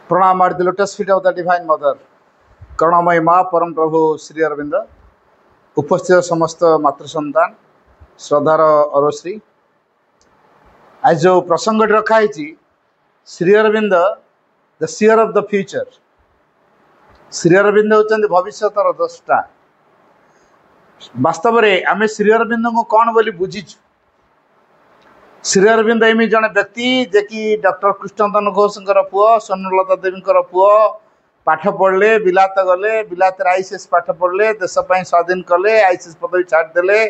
प्रणाम at the lotus feet of the divine mother करुणामयी माँ परम प्रभु श्री अरविंद उपस्थित समस्त मातृ संतान श्रद्धार अरश्री आज जो प्रसंग रखाई Sri Aurobindo the seer of the future Sri Aurobindo होचंदी भविष्यतर द्रष्टा वास्तव में आम श्री अरविंद को कौन बोली बुझीचु श्री अरविंद एमि जड़े व्यक्ति जे कि डॉक्टर कृष्णनंदन घोष पुओ स्वर्णलता देवी पुओ पाठ पढ़ले बिलात गले बिलात आईसीएस पाठ पढ़ले देश स्वाधीन कले आईसीएस पदवी छाड़देले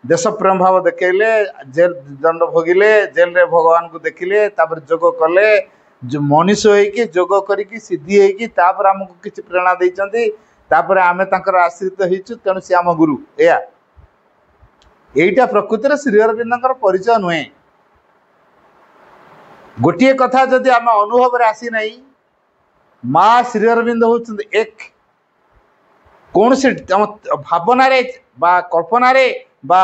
देश प्रेम भाव देखले जेल दंड भोगिले जेल रे भगवान को देखिले तापर जोग कले जो मनीष होइकी जोग करिकी सिद्धि होइकी तापर हमको किछि प्रेरणा दैचंती तापर आमे तांकर आश्रित होइछु तेणु से आम गुरु एया एटा प्रकृतिर श्री अरविंदर परिचय नुहे गोटे कथा जदि आम अनुभव आसी नहीं माँ श्री अरविंद होउछंती एक कौन से भावना रे बा कल्पना रे बा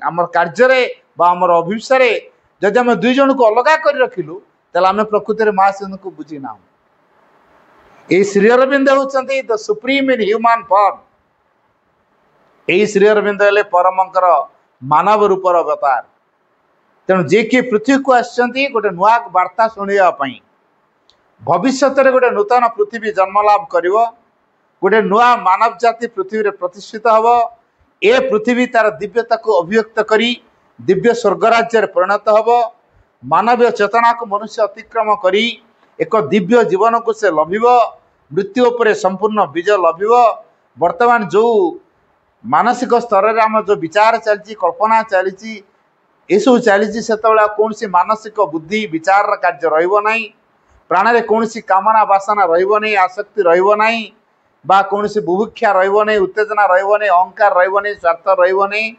आमर कार्य रे बा आमर अभिष्य रे जदि आम दुई जन को अलगा कर रखिलु ताले आम प्रकृतिर माँ श्री को बुझी ना ए श्री अरविंद होउछंती the supreme in human form ए श्री अरविंद हेले परमंकर मानव रूपर अवतार तेणु जे कि पृथ्वी को आसछंती गोटे नुआ वार्ता शुणा भविष्य गोटे नूतन पृथ्वी जन्मलाभ कर गोटे नुआ मानव जाति पृथ्वी रे प्रतिष्ठित हम ए पृथ्वी तार दिव्यता को अभिव्यक्त करी दिव्य स्वर्गराज्य परिणत हम मानवीय चेतना को मनुष्य अतिक्रम करी एक दिव्य जीवन को से लभिब मृत्यु उपर संपूर्ण विजय लभिब वर्तमान जो मानसिक स्तर रे आम जो विचार चलती कल्पना चली यू चली से कौन सी मानसिक बुद्धि विचार कार्य रहा प्राण में कौन सी कामना बासना रही आसक्ति रही बा कौन सी बुभुक्षा रही उत्तेजना रही अहंकार रही स्वार्थ रही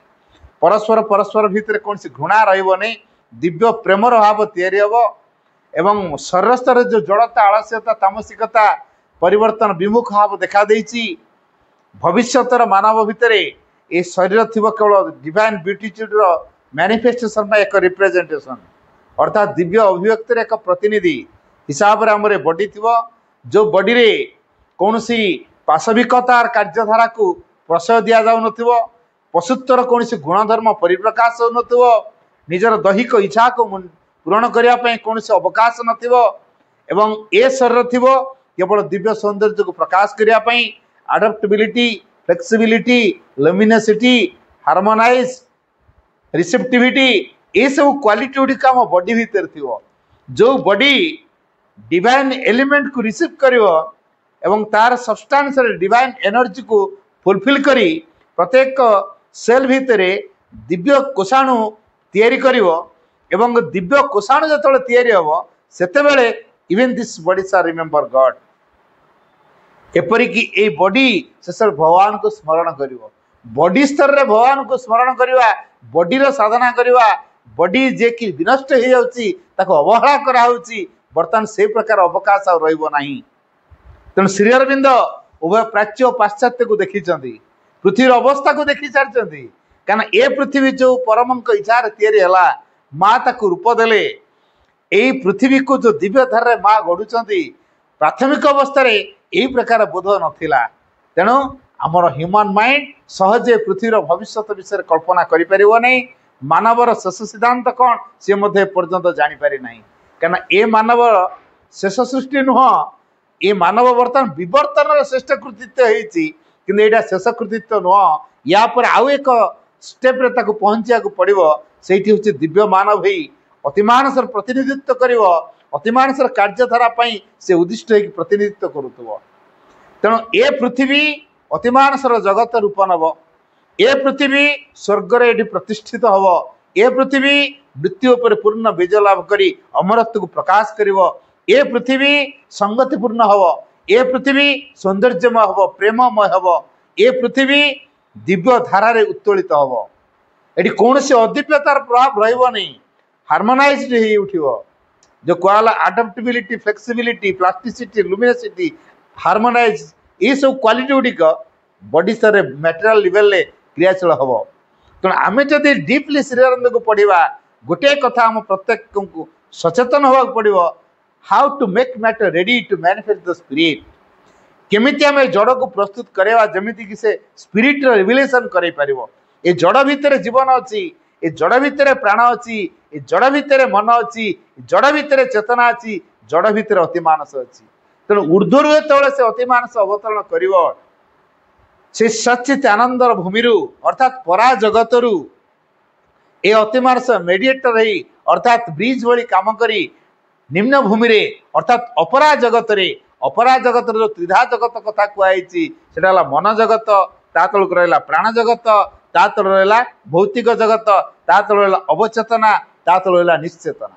परस्पर परस्पर भितर कौन सी घृणा रही दिव्य प्रेमर भाव तैयारी हम एवं शरीर स्तर जो जड़ता आलस्यता तामसिकता परिवर्तन विमुख भाव देखा भविष्यतर मानव भितर ये शरीर थी केवल डिवाइन ब्यूटीट्यूड मैनिफेस्टेशन एक रिप्रेजेंटेशन अर्थात दिव्य अभिव्यक्तिर एक प्रतिनिधि हिसाब से आमर बॉडी थी जो बॉडी रे कौन सी पाशविकतार कार्यधारा को प्रशय दि जाऊन पशुत्वर कौन सी गुणधर्म परिप्रकाश हो निजर दैहिक इच्छा को पूरण करने कौन से अवकाश नथिबो ए शरीर थी केवल दिव्य सौंदर्य को प्रकाश करने अडप्टेबिलिटी फ्लेक्सिबिलिटी लुमिनोसिटी हार्मोनाइज रिसेप्टिविटी ये सब क्वालिटी गुड़िक आम बॉडी भीतर थी जो बॉडी डिवाइन एलिमेंट को रिसीव कर तार सब्सटेंस डिवाइन एनर्जी को फुलफिल करी प्रत्येक सेल भितर दिव्य कोषाणु तैयारी करिवो एवं दिव्य कोषाणु जो तैयारी हम सेतेबेले even this body are remember God एपरिकी ए बॉडी शेष भगवान को स्मरण करिवो बॉडी स्तर रे भगवान को स्मरण करवा बॉडी रो साधना करवा बॉडी जे कि विनष्ट हो जाउची ताको अवहेला करा होउची वर्तमान से प्रकार अवकाश आ रहइबो नाही तेणु श्री अरविंद उभय प्राच्य और पाश्चात्य को देखी पृथ्वी अवस्था को देखी सारी कहीं ए पृथ्वी जो परमंक इच्छा तैयारी है माँ ताकू रूप देले यही पृथ्वी को जो दिव्य धारा माँ गढ़ुंट प्राथमिक अवस्था यही प्रकार बोध नाला तेणु आमर ह्यूमन माइंड सहजे पृथ्वीर भविष्य विषय कल्पना करें मानवर शेष सिद्धांत कौन सी पर्यंत जापर ना कहीं ए मानव शेष सृष्टि नुह ये मानव बर्तमान विवर्तन श्रेष्ठ कृतित्व होता शेष कृतित्व नुह या पर आउ एक स्टेप रे ताको पहुंचा पड़ो से दिव्य मानव ही अतिमानसर प्रतिनिधित्व कर अतिमानसर कार्यधारा से उद्दिष्ट हो प्रतिनिधित्व करुव तेणु ए पृथ्वी अतिमानसर जगत रूप नब ए पृथ्वी स्वर्गर ये प्रतिष्ठित हम ए पृथ्वी मृत्यु पर पूर्ण विजय लाभ करी अमरत्व को प्रकाश कर ए पृथ्वी संगतिपूर्ण हम ए पृथ्वी सौंदर्यमय हम प्रेममय हम ए पृथ्वी दिव्य धारा रे उत्तोलित हम ये कौन से अदिव्यतार प्रभाव रही हार्मोनाइज्ड हो उठिबो जो कहला अडप्टेबिलिटी फ्लेक्सिबिलिटी प्लास्टिसिटी लुमिनोसिटी हार्मोनाइज ये सब क्वालिटी गुड़िक बॉडी स्तर मटेरियल लेवल क्रियाशील हम तेणु आम जदि डीपली श्री अरविंद को पढ़ा गोटे कथा आम प्रत्येक को सचेतन होगा पड़ो how to make matter ready to manifest the spirit केमिति आम जड़ को प्रस्तुत करवा जमीती कि से स्पिरिट रिविलेशन कर ए जड़ भितर जीवन अच्छी ए जड़ भितर प्राण अच्छी ए जड़ भितर मन अच्छी जड़ भितर चेतना अच्छी जड़ भितर अतिमानस अच्छी तेणु ऊर्ध्वर जो से अतिमानस अवतरण कर से सचित आनंदर भूमि अर्थात परा जगतरू ए अतिमानस मेडिएटर ही अर्थात ब्रिज भली काम करी निम्न भूमि रे अर्थात अपरा जगत रे अपरा जगत जो त्रिधा जगत कथा कहुई मन जगत ता तलक रहा प्राण जगत ता तल रहा भौतिक जगत ता तल रहा अवचेतना ता तल रहा निश्चेतना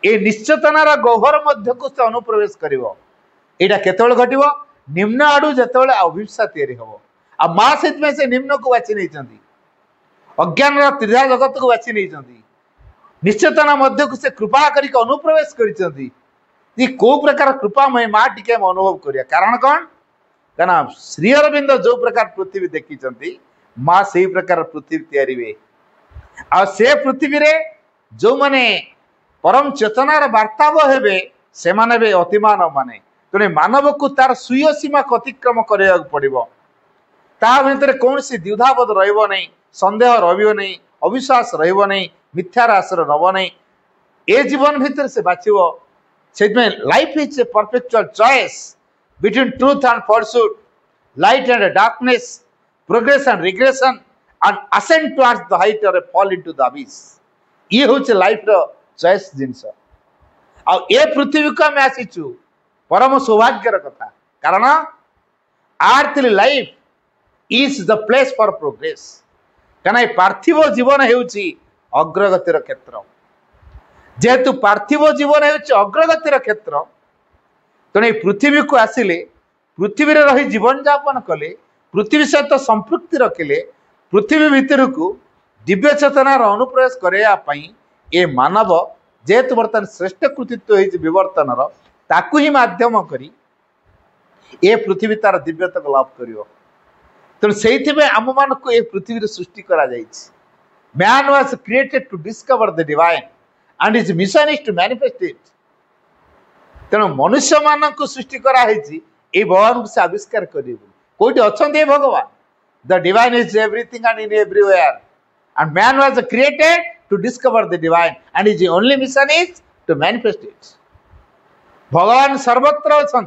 ए निश्चेतनार गह्वर मध्य को से अनुप्रवेश कर घट निम्न आड़ू जो अभिप्सा हम आ माँ से निम्न को बाची नहीं अज्ञान त्रिधा जगत को बाची नहीं निश्चेतना मध्य को से कृपा करके अनुप्रवेश कर कौ प्रकार कृपा मैं माँ टी अनुभव करिया कारण कौन कहना श्री अरविंद जो प्रकार पृथ्वी देखी माँ से प्रकार पृथ्वी तैयारी आ से पृथ्वी रे जो माने परम चेतनार वार्ताव हेबे से माने बे अतिमान माने तेणु मानव को तार सुय सीमा अतिक्रम करा पड़ो ता भितर कौन सी द्विधाबोध रहिबो नहीं संदेह रहिबो नहीं अविश्वास रहिबो नहीं मिथ्यार आश्रय नब नहीं ए जीवन भितर से बाछिबो से life is a perpetual choice between truth and falsehood light and darkness progress and regression and ascend towards the height or fall into the abyss ये होचे लाइफ रो चॉइस जिंस आ ए पृथ्वी को हम आसीचु परम सौभाग्यर कथा कारण earthly life is the place for progress कहना पार्थिव जीवन हेउची अग्रगतिर क्षेत्र जेहेतु पार्थिव जीवन हेउची अग्रगतिर क्षेत्र तेणु पृथ्वी को आसिले पृथ्वी रे रही जीवन यापन कले पृथ्वी सहित संपृक्ति रखिले पृथ्वी भितर को दिव्य चेतनार अनुप्रवेश करने ए मानव जेहेतु बर्तमान श्रेष्ठ कृतित्व विवर्तन ताकू ही माध्यम करी ए पृथ्वी तार दिव्यता को लाभ कर तेणु से आम मान को ए पृथ्वी सृष्टि करा man was created to discover the divine and his mission is to manifest it तेणु मनुष्य मान को सृष्टि कराई भगवान को से आविष्कार कर कोई अच्छा भगवान the divine is everything and in everywhere and man was created to discover the divine and his only mission is to manifest it भगवान सर्वत्र अच्छा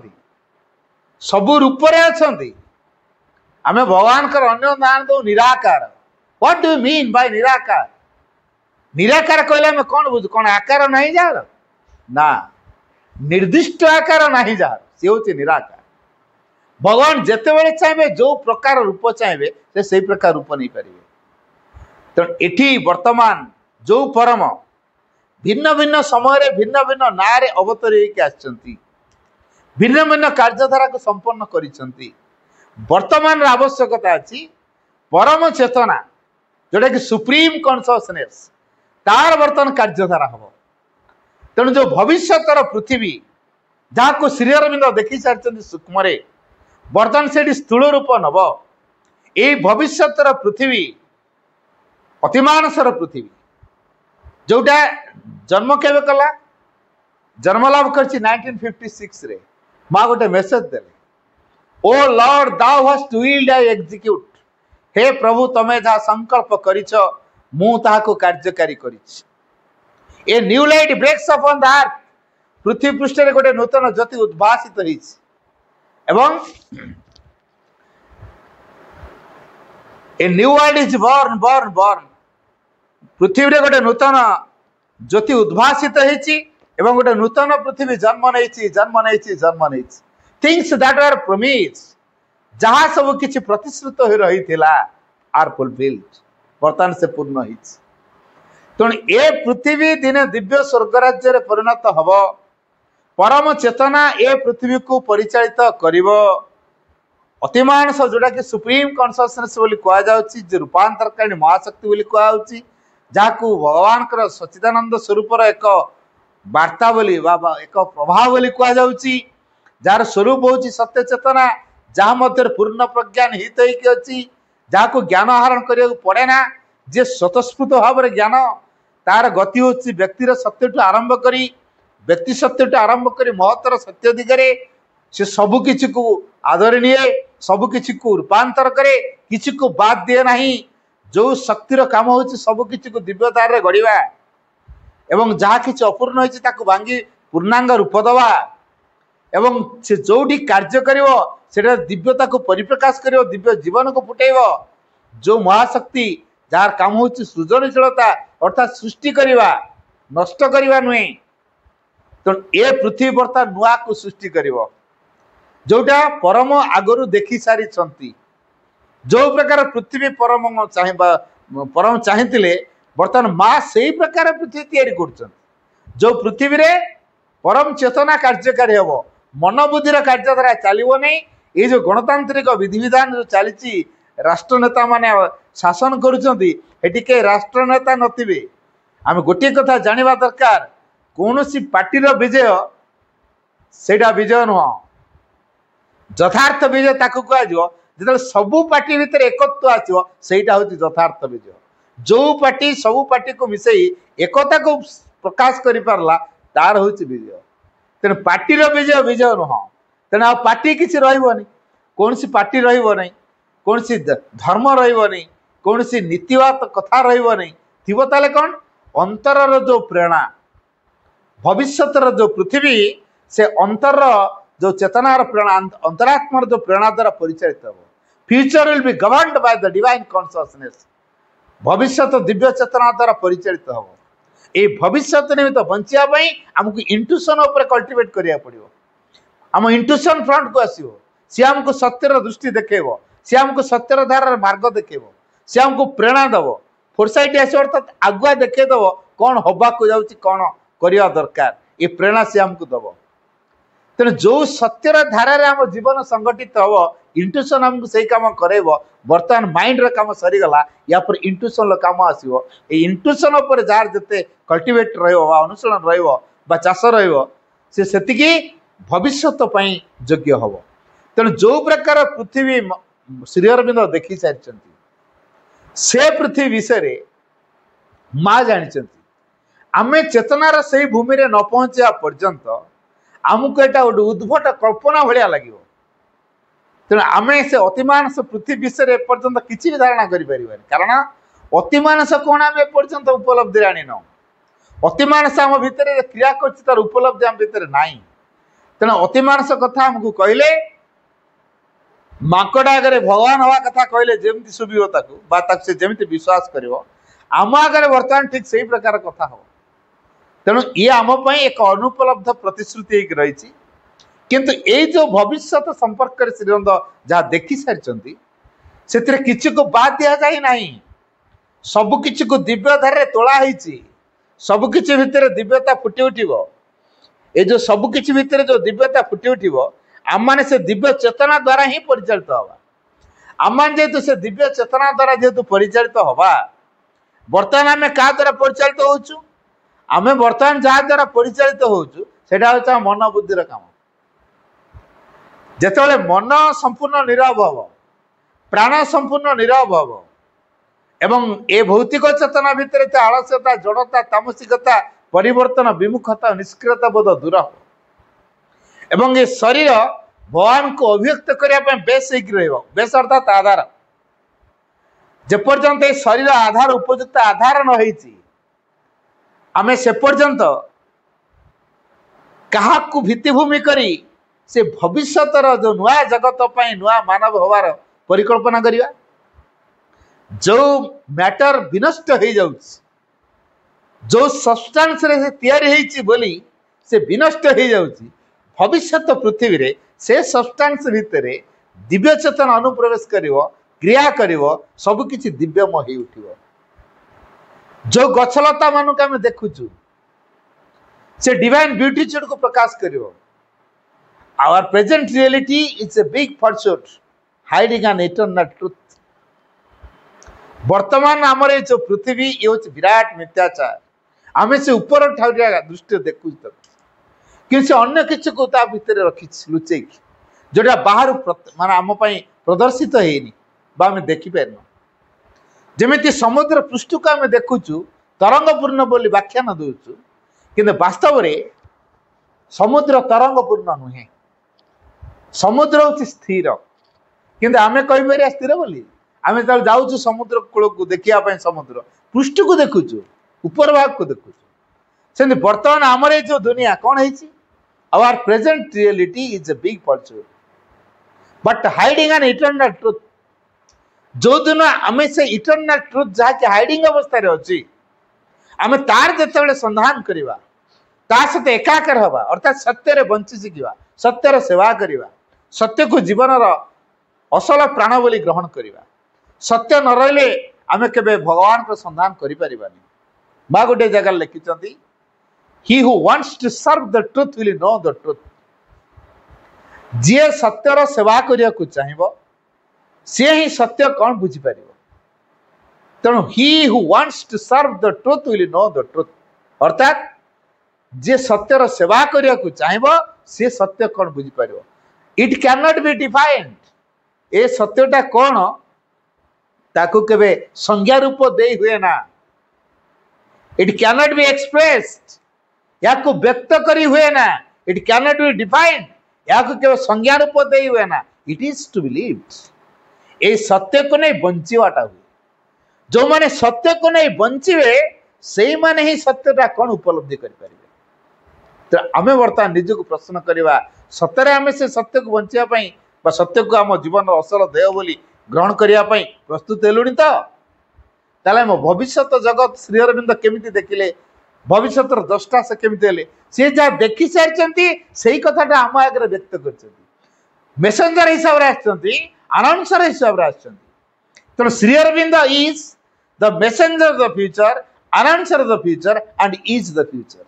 सबु रूप अच्छा आम भगवान अन्य नाम दो निराकार what do you mean by निराकार निराकार कहले आम कौन बुझ कौन आकार नहीं जार ना निर्दिष्ट आकार नहीं जार सी हूँ निराकार भगवान जिते चाहिए जो प्रकार रूप चाहिए से प्रकार रूप नहीं पारे तेणु एठी वर्तमान जो परम भिन्न भिन्न समय भिन्न भिन्न ना अवतरी आसचंती भिन्न भिन्न कार्यधारा को संपन्न करिसंती वर्तमान आवश्यकता अच्छी परम चेतना जोटा कि सुप्रीम कॉन्शसनेस तार वर्तमान कार्यधारा हम तेणु जो भविष्यतर पृथ्वी जहाँ को श्री अरविंद देखी सारी सूक्ष्म बर्तमान से स्थूल रूप नब ये भविष्यतर पृथ्वी अतिमानसर पृथ्वी जोटा जन्म केवे कला जन्म लाभ कर 1956 रे माँ गोटे मेसेज देले O lord thou hast willed I execute हे प्रभु तमे जहाँ संकल्प करिछ मु ताहाको कार्यकारी करिछ a new light breaks upon the earth पृथ्वी पृष्ठ रे गोटे नूतन ज्योति उद्भासित होइछ एवं a new world is born born born पृथ्वी रे गोटे नूतन ज्योति उद्भासित होइछि एवं गोटे नूतन पृथ्वी जन्म नहीं जन्म नहीं जन्म नहीं थिंग्स दैट आर प्रोमिस जहाँ सब किछि प्रतिश्रुत हो रही थिला आर फुलफिल्ड वर्तमान से पूर्ण होइछि तेणु ए पृथ्वी दिने दिव्य स्वर्ग राज्य रे परिणत हब परम चेतना ए पृथ्वी को परिचालित करिवो अतिमानस जोटा कि सुप्रीम कॉन्शसनेस बोली कहा जाउछि जे रूपांतरकारी महाशक्ति बोली कहा जाउछि जाकू भगवान कर सच्चिदानंद स्वरूपर एक वार्ता बोली एक प्रभाव बोली कहा जाउछि जार स्वरूप होछि सत्य चेतना जहाँ मध्य पूर्ण प्रज्ञा निहित होइके अछि जाकू ज्ञान आहरण करिया पड़े ना जे स्वतस्फूर्त भाव ज्ञान तार गति होछि व्यक्तिर सत्यठू आरंभ करी व्यक्ति सत्य आरंभ कर महत्तर सत्य दिगरे से सबकि को आदर निए सबकि को रूपांतर करे किसी को बाद दिए नहीं जो शक्तिर काम हो सबकि को दिव्यतार रे गढ़ा एवं जहाँ किसी अपूर्ण होती भांगी पूर्णांग रूप दवा एवं से जोटी कार्य कर दिव्यता को परिप्रकाश कर दिव्य जीवन को फुटेब जो महाशक्ति जार काम हो सृजनशीलता अर्थात सृष्टि करवा नष्ट करवा नुहे तो ए पृथ्वी बर्ता नुआ को सृष्टि कर जोटा परम आगरू देखी सारी जो प्रकार पृथ्वी परम चाहिए बर्तमान माँ से प्रकार पृथ्वी तैयारी कर जो पृथ्वी रे परम चेतना कार्यकारी हम मन बुद्धि कार्य द्वारा चलो नहीं ये जो गणतांत्रिक विधि विधान जो चली राष्ट्रनेता माने शासन करुँचे राष्ट्रनेता नथिबे आम गोटे कथा जानिबा दरकार कौन सी पार्टीर विजय सेटा विजय नुह यथार्थ विजय ताकू कह सबू पार्टी भितर एकत्व आसो सेटा हूँ यथार्थ विजय जो पार्टी सबू पार्टी को मिसई एकता को प्रकाश कर पारला तार हूँ विजय तेणु पार्टीर विजय विजय नुह तेणु आ पार्टी किसी रही कौन सी पार्टी रही कौन सी धर्म रही कौन सी नीतिवाद कथा रही थी ताले कौन अंतर जो प्रेरणा भविष्यतर जो पृथ्वी से अंतर जो चेतनार प्रेरणा अंतरात्मार जो प्रेरणा द्वारा परिचालित हो future will be governed by the divine consciousness भविष्य दिव्य चेतना द्वारा परिचालित हो ये भविष्य निमित्त बचाई आमको इंट्यूशन उपर कल्टिवेट करिया पड़िबो आम इंट्यूशन फ्रंट को आसीबो सी आमको सत्यर दृष्टि देखेबो सी आमको सत्यर धारार मार्ग देखेबो सी आमको प्रेरणा दबो फोरसाइट आसो अर्थात आगुआ देखे दबो कौन हवा को जाउची कौन करिया दरकार ये प्रेरणा सी आमको दबो तेणु जो सत्यर धारार आम जीवन संगठित हम इंट्यूशन आमको सही काम करेब बर्तमान माइंड रे काम सरीगला या पर इंट्यूशन काम आसो ये इंट्यूशन उपर जार जिते कल्टिवेट अनुसरण चाष से सेतिकी भविष्यत योग्य हम तेणु जो प्रकार पृथ्वी श्री अरविंद देखी सारी से पृथ्वी विषय माँ जानी आमे चेतनार से भूमि रे न पहुँचा पर्यंत आमको यहाँ गोटे उद्भट कल्पना भाया लगे तेणु आम से अतिमानस पृथ्वी विषय एपर्यंत किसी भी धारणा करें कारण अतिमानस कौन आम एपर्यंत उपलब्धि आनी न अतिमानस आम भितर क्रिया कर उपलब्धि आम भितर ना तेणु अतिमानस कथा आमको कहले माकड़ आगे भगवान हवा कथा कहले जमी शुभ से जमी विश्वास कर आम आगे बर्तमान ठीक से प्रकार कथा हो तेणु ये आम एक अनुपलब्ध प्रतिश्रुति रही किंतु ये जो भविष्य संपर्क श्रीरंद जहाँ देखी सारी से किसी को बाद दि जाए ना सबकि को दिव्य धारे तोलाई सबकि भितर दिव्यता फुटी उठिब ये जो सबकि भितर जो दिव्यता फुटी उठिब आम मैंने से दिव्य चेतना द्वारा ही परिचालित हवा आम जेहेतु से दिव्य चेतना द्वारा जेहेतु परिचालित हवा बर्तमान आम क्या द्वारा परिचालित होचु आम बर्तमान जहाँ द्वारा परिचालित होचु सेटा होचा मन बुद्धि काम जेतेबेले मन संपूर्ण नीरव हम प्राण संपूर्ण नीरव हम एवं ए भौतिक चेतना भितर आलस्यता जड़ता तामसिकता परिवर्तन विमुखता निष्क्रियता बोध दूर हो एवं ये शरीर भगवान को अभिव्यक्त करने बेस बेस अर्थात आधार जेपर्यंत ये शरीर आधार उपयुक्त आधार न होती आमे से पर्यंत क्या भित्तिभूमि करी से भविष्यतर जो नुआ जगत नुआ मानव हवार परिकल्पना करिया जो मैटर विनष्ट हो जाउछ जो सब्सटेंस रे से तैयारी होईची बोली से विनष्ट हो जाउछ भविष्यत पृथ्वी रे से सब्सटेंस भितर दिव्य चेतन अनुप्रवेश करिवो क्रिया करिवो सब किछि दिव्यमय हो उठिवो जो गछलता मानुक आम देखुचु से डिवाइन ब्यूटीट्यूड को प्रकाश करिवो our present reality is a big falsehood hiding an eternal truth वर्तमान आमर जो पृथ्वी ये हूँ विराट मिथ्याचार आम से ऊपर ठाउरिया दृष्टि देखु कि से अन्य किसी को भितर रखी लुचे जोटा बाहर मान आम प्रदर्शित होनी आम देखिपार जमी समुद्र पृष्ठ को आम देखुचु तरंगपूर्ण बोली व्याख्यान दूचु कि वास्तव में समुद्र तरंगपूर्ण नुहे समुद्र हूँ स्थिर किंतु आमे कहीपर स्थिर बोली आमे जो जाऊँ समुद्र कूल को देखा समुद्र पृष्ठ को देखुचु ऊपर भाग को देखुचु से बर्तमान आमर ये जो दुनिया कौन है our present reality is a big picture but hiding an eternal truth जो दिन आम से इटर्नल ट्रुथ जहाँकि हाइडिंग अवस्था अच्छी आम तार जो संधान करवा सहित एकाकार हवा अर्थात सत्य बंची शिखा सत्यर सेवा करवा सत्य को जीवन असल प्राण बोली ग्रहण करवा सत्य न रही आम के भगवान को संधान करें बा गोटे जगह लिखिं he who wants to serve the truth will know the truth जी सत्यर सेवा करने को चाहिए सी ही सत्य कौन बुझीपर तेणु he who wants to serve the truth will know the truth अर्थात जे सत्यर सेवा करने को चाहिए सी सत्य कौन बुझीपर it can not be defined ए सत्यटा कौन ताकू केबे संज्ञा रूप दे हुए ना it can not be expressed या को व्यक्त करी हुए ना it can not be defined या को केवल संज्ञा रूप दे हुए ना it is to be lived ए सत्य को नहीं बंचीवाटा हुए जो माने सत्य को नहीं बंचीवे से माने ही सत्यटा कौन उपलब्धि करें तो आम बर्तमान निज को प्रश्न करवा सतरे आम से सत्य को बंचापी सत्य को आम जीवन असल देह बोली ग्रहण करने प्रस्तुत हेलुणी तो ताले भविष्य जगत श्री अरविंद केमिति देखिले भविष्य दृष्टा से केमिति हेले सी जहाँ देखी सारी से कथाटा आम आगे व्यक्त कर मेसेंजर हिसाब से अनाउंसर हिसाब से तेणु Shri Aurobindo is the messenger the future announcer the future and is the future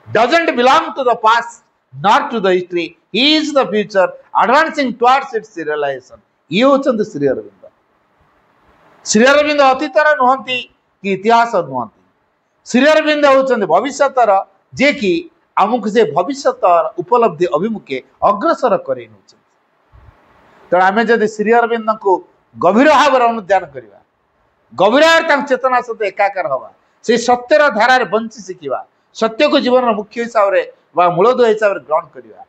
doesn't belong to the past nor to the history he is the future advancing towards its realization ये होचंद श्री अरविंद अतीतर नुहंती कि इतिहास नुहंती श्री अरविंद होचंद भविष्यतर जे कि आमुक से भविष्यतर उपलब्धि अभिमुखे अग्रसर करे तेणु आम जब श्री अरविंद को गभीर भाव अनुध्यान करवा गभीर भाव चेतना सहित एकाकार हवा से सत्यर धारार बंची शिखा सत्य को जीवन मुख्य हिसाब से मूलदुआ हिसाब से ग्रहण करवा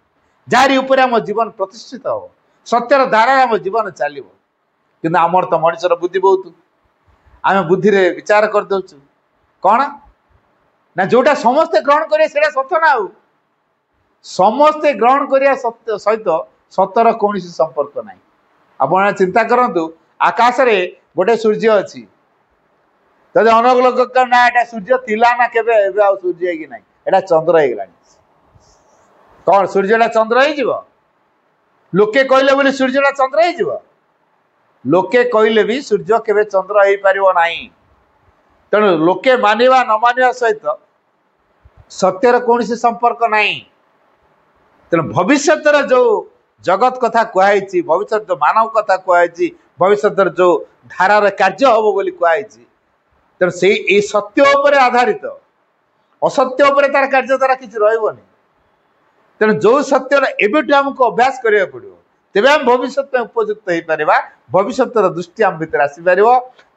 जारी ऊपर आम जीवन प्रतिष्ठित हो सत्यर धारा आम जीवन चलो कि आमर तो मनुष्यर बुद्धि बहुत आम बुद्धि विचार करदे कौन ना जोटा समस्ते ग्रहण करें सत्य ना समस्ते ग्रहण करने सत्य सहित सत्यर कौन संपर्क ना आप चिंता करूँ आकाश रे गोटे सूर्य अच्छी तो अनेक लोक ना एटा सूर्य थिला ना केबे एबे आ सूर्य कि नहीं एटा चंद्र हो गलानी कौन सूर्यटा चंद्र हो लोके कहले बोली सूर्यटा चंद्र हो लोके कहले भी सूर्य केबे चंद्र हो पारिबो नाही तेणु लोके मानिबा न मानिबा सहित सत्यर कौन संपर्क नहीं तेणु भविष्य जो जगत कथा कहुई भविष्य जो मानव कथा कहुई भविष्य जो धारार कार्य हम बोली कहुई तेणु से सत्य उपर आधारित असत्य उपर तार कार्य द्वारा किसी रही तेणु जो सत्य एवं आमको अभ्यास करा पड़ो तेज आम भविष्य में उपयुक्त हो पार भविष्य दृष्टि आम भर आसपार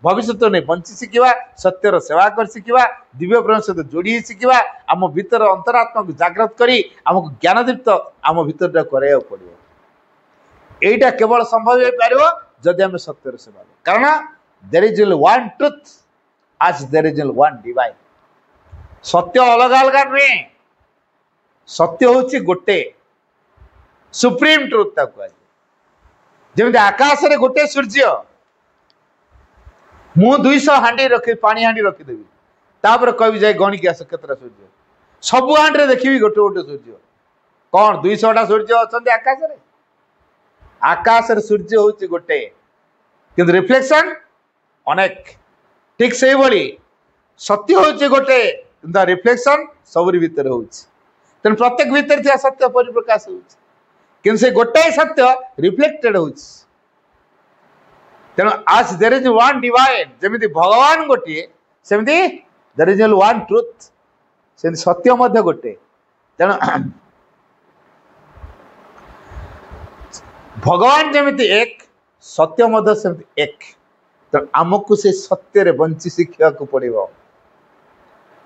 भविष्य नहीं बंची शिखा सत्यर सेवा कर शिखा दिव्य प्रेम सहित जोड़ी शिखा आम भीतर अंतरात्मा को जागृत करी आमको ज्ञानदीप्त आम भीतर करा पड़ो यहीटा केवल संभव हो पार जदि आम सत्यर सेवा कारण there is one truth as there is one divine सत्य अलग अलग नुहे सत्य हूँ गोटे सुप्रीम ट्रुथ कह जमी आकाश रे गोटे सूर्य मु 200 हांडी रखी पानी हांडी रखीदेवी तापर कह जाए गणिक आस केतरा सूर्य सब हांडी देखी गोटे गोटे सूर्य कौन 200टा सूर्य अच्छा आकाश रे आकाश रे सूर्य हूँ गोटे कि रिफ्लेक्शन अनेक ठीक से भाई सत्य हूँ गोटे रिफ्लेक्शन सबरी भितर हो तेणु प्रत्येक भितर थी सत्य परिप्रकाश हो से गोटे सत्य रिफ्लेक्टेड हो तेणु आज देयर इज वन डिवाइन जमी भगवान गोटे सेमती देयर इज वन ट्रुथ से सत्य मध्य गोटे तेणु भगवान जमी एक सत्य मध्य सेमती एक तो आमको से सत्य रे बंची शिखा को पड़ो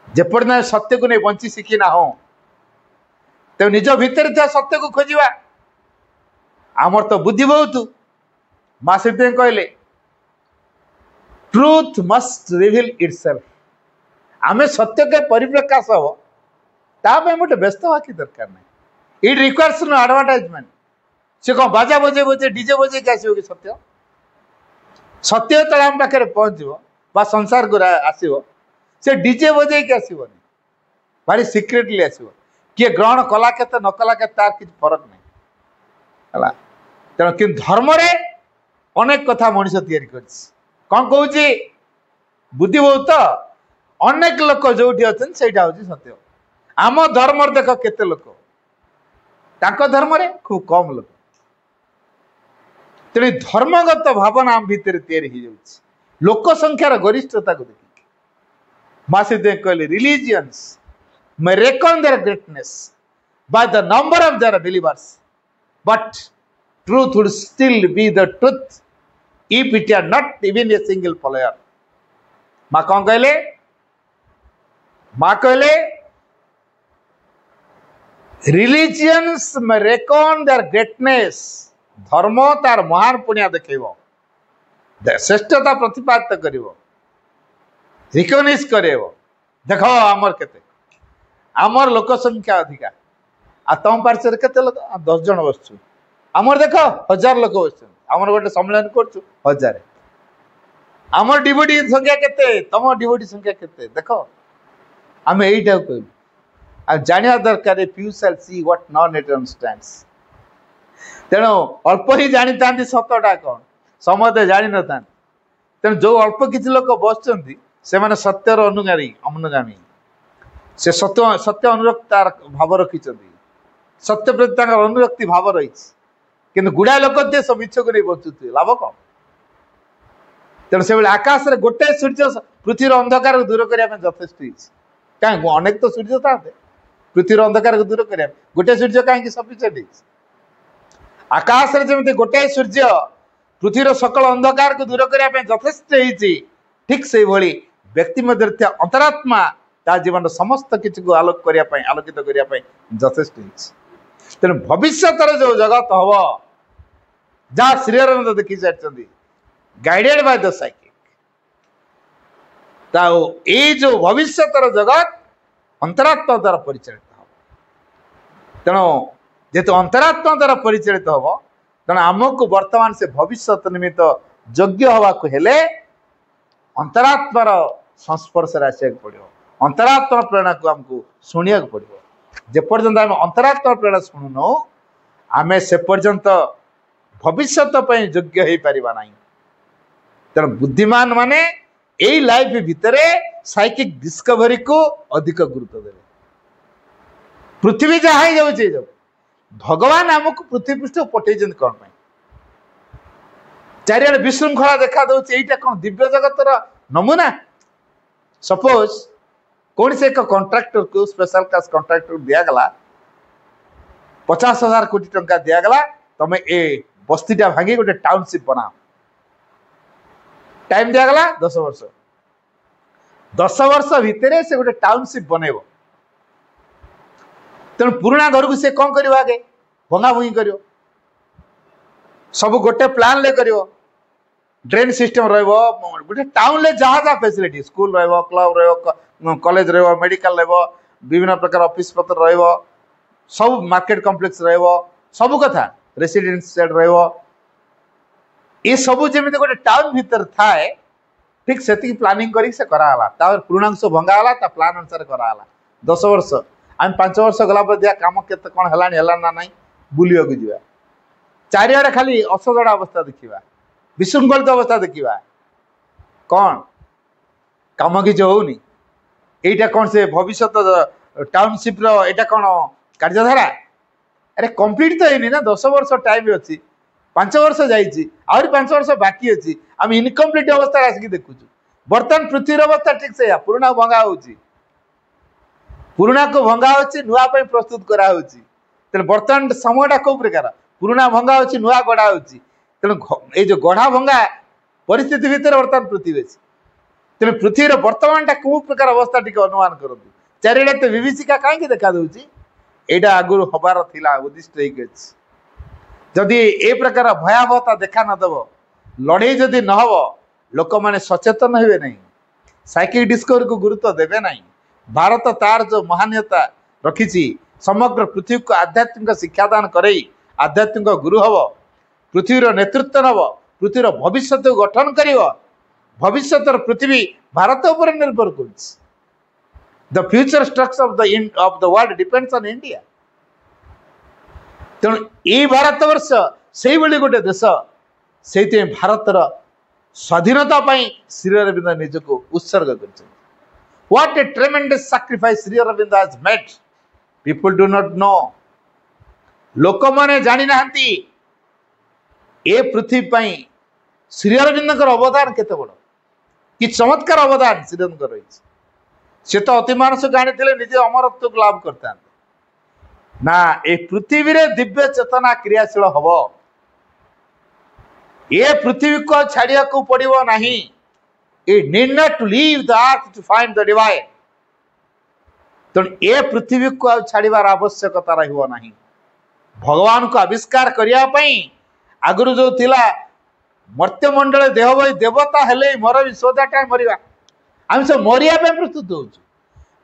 जेपट सत्य को नहीं बंची शिखी ना हो तेणु निज भितर सत्य को खोजा आमर तो बुद्धि बहुत माँ से कहले ट्रूथ मस्ट रिवील इटसेल्फ आमे सत्य के परिप्रकाश हम ताप गोटे व्यस्त हवा कि दरकार नहीं इट रिक्वायर्स नो एडवर्टाइजमेंट से कौन बाजा बजे बजे डीजे बजे के आसो कि सत्य सत्य तले आम पाखे पहुँचो संसार को आसो से डीजे बजे के आसोनी भारी सिक्रेटली आसो किए ग्रहण कला के न कला के तार किसी फरक नहीं है तेणु कि धर्म रे अनेक कथा मनीष तैयारी कौन कहूँ बुद्धि बहुत अनेक लोक जो अच्छा हूँ सत्य आम धर्म देख केते लोक तांको धर्म रे खूब कम लोक तेणु धर्मगत भावना आम भितर तैयारी लोक संख्यार गरिष्ठता को देखिए मासी कहले religions may reckon their greatness by the number of their believers, but truth would still be the truth if it are not even a single follower. माँ कौन कहले माँ कहले religions may reckon their greatness धर्म तार महान पुण्य देखेब श्रेष्ठता प्रतिपादित करिवो रिकग्नाइज करेबो देखो आमर केते आमर लोक संख्या अधिका आ तम पार्श्व केते लोक 10 जन बसछु आमर देख 1000 लोक बसछु आमर गोटे सम्मेलन करछु 1000 आमर डिवोटी संख्या केते तम डिवोटी संख्या केते देखो आम एटा कहू आ जानिया दरकार few shall see what none it understands तेणु अल्प ही जानी था सतटा कौन समझते जानी न था तेणु जो अल्प किसी लोक बसुँच से मैंने सत्यर अनुगामी से सत्य सत्य अनुरक्तार भाव रखी सत्य प्रति अनुरक्ति भाव रही कि गुड़ा लोक सब मिछ को नहीं बचुथे लाभ कौन तेणु से आकाश में गोटे सूर्य पृथ्वीर अंधकार को दूर करने यथेष्ट कहीं अनेक तो सूर्य था पृथ्वीर अंधकार को दूर करने गोटे सूर्य कहीं सफिशिएंट आकाश में जमी गोटे सूर्य पृथ्वीर सकल अंधकार को दूर करने यथेष्ट ठीक से भली व्यक्ति मध्य अंतरात्मा ता जीवन समस्त किसी को आलोक करने आलोकित करने यथेष्ट तेणु भविष्य जो जगत हम जहाँ श्री अरविंद देखी सारी गाइडेड बाय द साइकिक ये जो भविष्य जगत अंतरात्मा द्वारा परिचालित हम तेणु जेहेतु अंतरात्मा द्वारा परिचालित हम तेणु आमको वर्तमान से भविष्य निमित्त योग्य हवा को हेले अंतरात्मार संस्पर्श आसा पड़ो अंतरात्मा प्रेरणा को आमको शुणा पड़ो जेपर्यंत आम अंतरात्मा प्रेरणा शुणुन आम से पर्यंत भविष्य योग्य हो पारिबा नहीं तेणु बुद्धिमान माने यही लाइफ भितर साइकिक डिस्कवरी को अधिक गुरुत्व देवे पृथ्वी जहाँ जाऊे भगवान आमको पृथ्वी पृष्ठ पठे कौन चारिड़े विशृंखला देखा दूसरी यहीटा कौन दिव्य जगतर नमूना सपोज कौन से एक कॉन्ट्रैक्टर को स्पेशल क्लास कॉन्ट्रैक्टर दिगला 50,000 कोटी टंका दिगला तुम ए बस्तीटा भांगी गोटे टाउनशिप बनाओ टाइम दिगला 10 वर्ष 10 वर्ष भितर से गोटे टाउनशिप बनइब तेणु पुराणा घर को से कौन कर आगे भंगा भंगी कर सब गोटे प्लान ले कर ड्रेन सिस्टम रोटे टाउन ले जहाँ जहाँ facility school club college medical विभिन्न प्रकार ऑफिस पत्र सब मार्केट कॉम्प्लेक्स सब कथा रेसिडेंशियल ये सब जमी गोटे टाउन भीतर थाए ठीक से प्लानिंग कराला पुराणांश भंगाला प्लान अनुसार कराला 10 वर्ष आम 5 वर्ष गला दिया कम के कौन है ना ना बुलिया जा चारिड़े खाली असजड़ा अवस्था देखा विशृंखलित अवस्था देखा कौन कम किसी होनी यहीटा कौन से भविष्य टाउनशिप रहा कौन कार्यधारा अरे कंप्लीट तो है ना 10 वर्ष टाइम अच्छी 5 वर्ष जाइए 5 वर्ष बाकी अच्छी आम इनकम्प्लीट अवस्था आसिक देखु बर्तमान पृथ्वीर अवस्था ठीक से पुराणा भंगा हो पुराणा को भंगा हो नुआ प्रस्तुत कराऊँ तेना बर्तमान समयटा कौ प्रकार पुराणा भंगा हो नुआ गढ़ा हो तेणु ये जो गढ़ा भंगा परिस्थिति भितर बर्तमान पृथ्वी अच्छी तेणु पृथ्वीर बर्तमानटा कौ प्रकार अवस्था टी अनुमान करूँ चारिड़े तो विभीषिका कहीं देखा दूसरी एटा आगुरु हबार थिला उद्दिष्ट जदि ए प्रकार भयावहता देखा नदेव लड़े जदि न हो लोक मैंने सचेतन हे नहीं साइकिल डिस्कवरी को गुरुत्व देवे नहीं भारत तार जो महान्यता रखी समग्र पृथ्वी को आध्यात्मिक शिक्षादान कर आध्यात्मिक गुरु हम पृथ्वीर नेतृत्व नब पृथ्वीर भविष्य को गठन कर भविष्य पृथ्वी भारत उपर निर्भर कर the future structure of the world depends on India तेणु ये भारत वर्ष से गोटे देश से भारतर स्वाधीनता श्री अरविंद निजक उत्सर्ग कर what a tremendous sacrifice Shri Aurobindo has made people do not know लोक माने जानी नाहंती ए पृथ्वी श्री अरविंद अवदान केते बड़ कि चमत्कार अवदान श्री अरविंद रही से तो अति मानस जानी निजे अमरत्व को लाभ करता ना ए पृथ्वी रे दिव्य चेतना क्रियाशील हम ये पृथ्वी को छाड़िया को पड़ो नहीं it need not to leave the earth to find the divine तेणु ए पृथ्वी को छाड़ार आवश्यकता रहिबो नहीं भगवान को आविष्कार करने आगुरी जो थिला मर्त्यमंडल देह भाई देवता हेले मर भी सोदाटा मरिया आम सब मरिया प्रस्तुत हो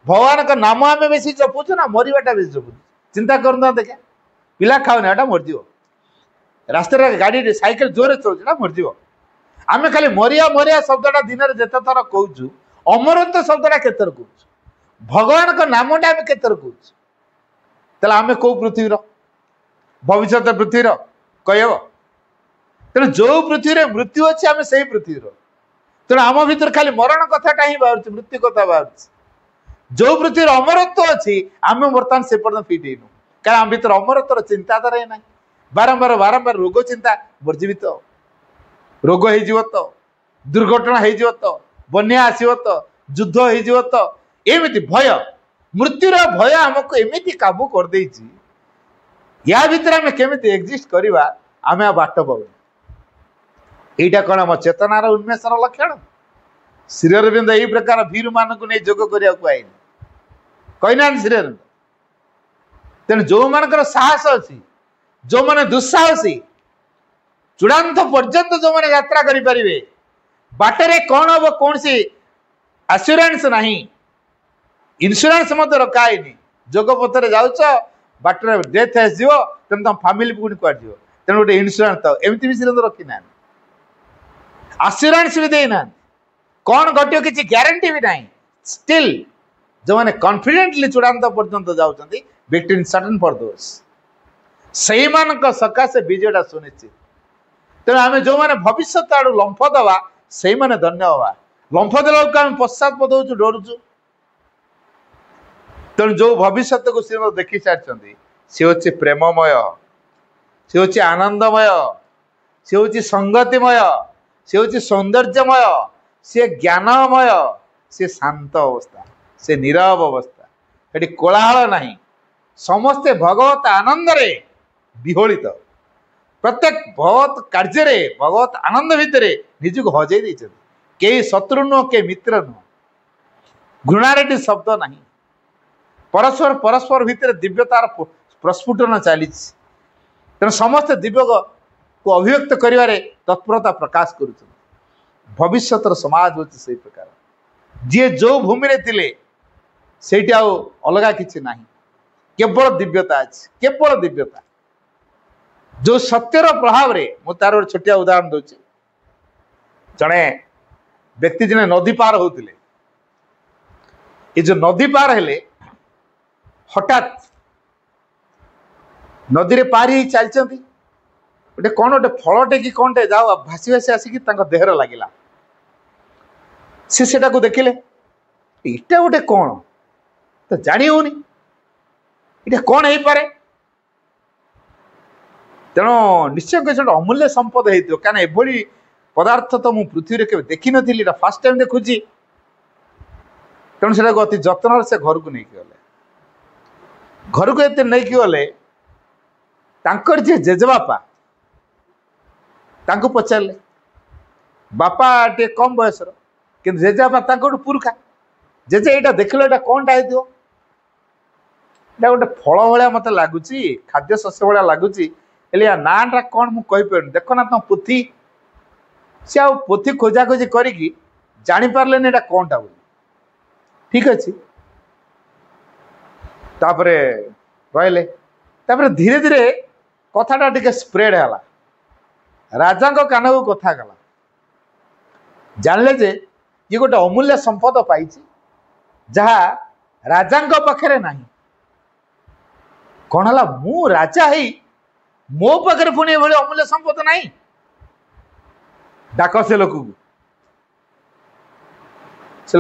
भगवान का नाम आम बेसी जपुचु ना मरवाटा बेसी जपुचु चिंता करना देखा पिला खाओनी एटा मरज रास्ता गाड़ी साइकिल जोरे चलना मरज आम खाली मरिया मरिया शब्दटा दिन में जिते थर कहूँ अमरत्व शब्दटा केतर कहूँ भगवान का नामटा आम केतर कहूँ आम कौ पृथ्वीर भविष्य पृथ्वीर कह तेणु जो पृथ्वी मृत्यु अच्छे आम से पृथ्वीर तेणु आम भर खाली मरण कथाटा ही बाहर मृत्यु कथा बाहर जो पृथ्वी अमरत्व अच्छी आम बर्तमान से पर्यटन फिट हेनु क्या आम भर अमरत्वर चिंताधारा ही ना बारंबार बारंबार रोग चिंता वर्जीवित रोग हो तो दुर्घटना हो तो बन्या आसो तो युद्ध हो तो एमती भय मृत्युर भय आमको एमती काबू कर देछि या भीतर आम केमी एक्जिस्ट करवा आम आ बाट पाऊँ यहीटा कौन आम चेतनार उन्मेषर लक्षण श्री अरविंद यही प्रकार भीरु मानक नहीं जोग करने कहना श्री अरविंद तेणु जो मान साहस अच्छी जो मैंने दुस्साहसी चूड़ांत पर्यंत जो मैंने यात्रा करें बाटरे कौन हम कौन सी आश्योरेंस नहीं इन्शुरांस रखाई जोग पथर जाऊच बाटर डेथ आसो तेणु तुम फैमिली पुणी कौन जीव तेणु गोटे इन्शुरांस था एमती भी श्री रखी ना आश्योरेंस भी देना कौन घटो किसी ग्यारंटी भी नहीं स्टिल जो मैंने कॉन्फिडेंटली चूड़ांत पर्यंत जाऊँच विक्टिम सर्टन फॉर दोस से सकाशे विजयटा सुनिश्चित तेणु आम जो मैंने भविष्य आड़ लंफ दवा से मैंने धन्य हवा लंफ देला आम पश्चात पदौचु डरुचु तेणु जो भविष्य को सी देखी सारी सी हूँ प्रेममय सी हूँ आनंदमय सी हूँ संगतिमय सी हूँ सौंदर्यमय सी ज्ञानमय सी शांत अवस्था से नीरव अवस्था ये कोलाहल नहीं समस्ते भगवत आनंद रे विहोलित प्रत्येक भगवत कार्य भगवत आनंद भितर निजक हजई देते कई शत्रु नुह के मित्र नुह घृणारे शब्द नहीं परस्पर परस्पर भितर दिव्यतार प्रस्फुटन चली तेणु समस्ते दिव्य को अभिव्यक्त करिवारे तत्परता प्रकाश कर भविष्य समाज हूँ से प्रकार जी जो भूमि रे थिले सेठी आउ अलगा किछि नाही केवल दिव्यता अछि केवल दिव्यता जो सत्यर प्रभाव रे मु तार छोटिया उदाहरण दूची जड़े व्यक्ति जने नदी पार होतिले ये जो नदी पार हेले हठात नदी रे पार ही चलचंती गोटे कौन गोटे फलटे कि कौनटे जाओ भासी भासी आसिक देहर लगिला से देखिले इटा गोटे कौन तो जानी होनी इटा कौन हो पारे तेणु निश्चय किसी गोटे अमूल्य संपद हो क्या एभली पदार्थ तो मुझे पृथ्वी रे देखी नी फास्ट टाइम देखुची तेणु से अति जत्न से घर को नहीं गले घर को एत नहीं गले तांकर जे जेजेबापा तांको पचारे बापा टे कम बयसर कि जेजेबापा पुरखा जेजे यहाँ देख ला कौनटा हो ଏଇଟା ଗୋଟେ ଫଳ ଭଳିଆ ମତେ ଲାଗୁଛି, ଖାଦ୍ୟ ଶସ୍ୟ ଭଳିଆ ଲାଗୁଛି, ହେଲେ ୟା ନାଁଟା କ'ଣ ମୁଁ କହିପାରୁନି। ଦେଖ ନା ତମ ପୋଥି, ସେ ଆଉ ପୋଥି ଖୋଜାଖୋଜି କରିକି ଜାଣିପାରିଲେନି ଏଇଟା କ'ଣଟା ବୋଲି। ଠିକ ଅଛି, ତାପରେ ରହିଲେ, ତାପରେ ଧୀରେ ଧୀରେ କଥାଟା ଟିକେ ସ୍ପ୍ରେଡ ହେଲା, ରାଜାଙ୍କ କାନକୁ କଥା ଗଲା, ଜାଣିଲେ ଯେ ଇଏ ଗୋଟେ ଅମୂଲ୍ୟ ସମ୍ପଦ ପାଇଛି ଯାହା ରାଜାଙ୍କ ପାଖରେ ନାହିଁ। କ'ଣ ହେଲା, ମୁଁ ରାଜା ହେଇ ମୋ ପାଖରେ ପୁଣି ଏଭଳି ଅମୂଲ୍ୟ ସମ୍ପଦ ନାହିଁ। ଡାକ ସେ